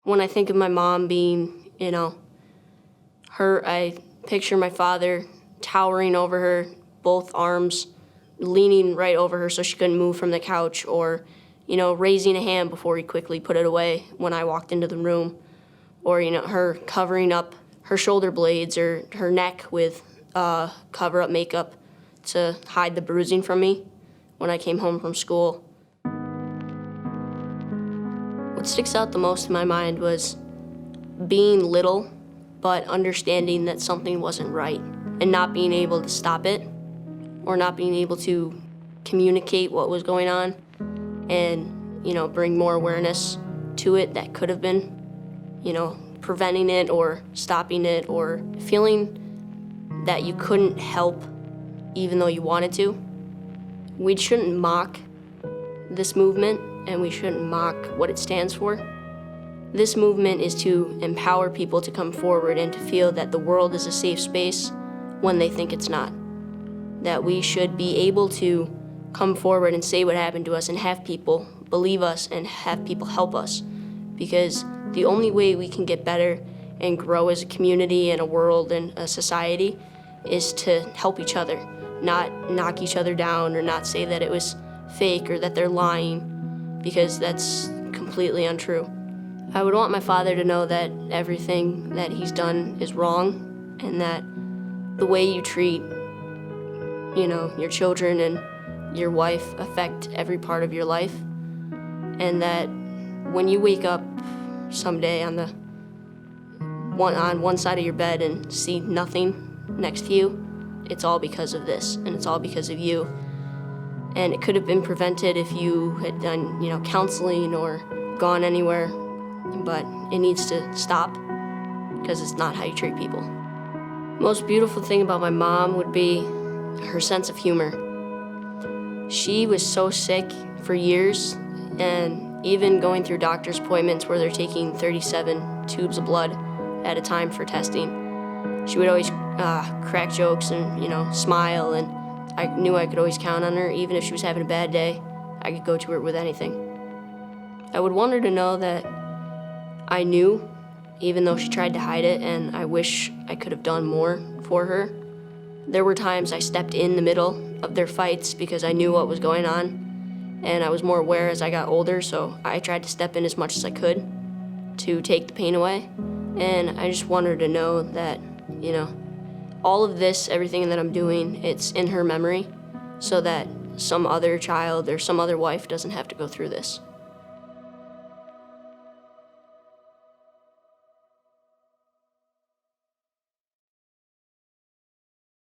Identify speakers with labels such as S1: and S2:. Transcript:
S1: When I think of my mom being, her, I picture my father towering over her, both arms leaning right over her so she couldn't move from the couch, or, raising a hand before he quickly put it away when I walked into the room, or, her covering up her shoulder blades or her neck with cover-up makeup to hide the bruising from me when I came home from school. What sticks out the most in my mind was being little, but understanding that something wasn't right and not being able to stop it or not being able to communicate what was going on and, bring more awareness to it that could have been, preventing it or stopping it, or feeling that you couldn't help even though you wanted to. We shouldn't mock this movement, and we shouldn't mock what it stands for. This movement is to empower people to come forward and to feel that the world is a safe space when they think it's not. That we should be able to come forward and say what happened to us and have people believe us and have people help us. Because the only way we can get better and grow as a community and a world and a society is to help each other, not knock each other down or not say that it was fake or that they're lying, because that's completely untrue. I would want my father to know that everything that he's done is wrong, and that the way you treat, your children and your wife affect every part of your life, and that when you wake up someday on one side of your bed and see nothing next to you, it's all because of this, and it's all because of you. And it could have been prevented if you had done, counseling or gone anywhere, but it needs to stop because it's not how you treat people. Most beautiful thing about my mom would be her sense of humor. She was so sick for years, and even going through doctor's appointments where they're taking 37 tubes of blood at a time for testing, she would always crack jokes and, smile, and I knew I could always count on her. Even if she was having a bad day, I could go to her with anything. I would want her to know that I knew, even though she tried to hide it, and I wish I could have done more for her. There were times I stepped in the middle of their fights because I knew what was going on, and I was more aware as I got older, so I tried to step in as much as I could to take the pain away. And I just want her to know that, all of this, everything that I'm doing, it's in her memory, so that some other child or some other wife doesn't have to go through this.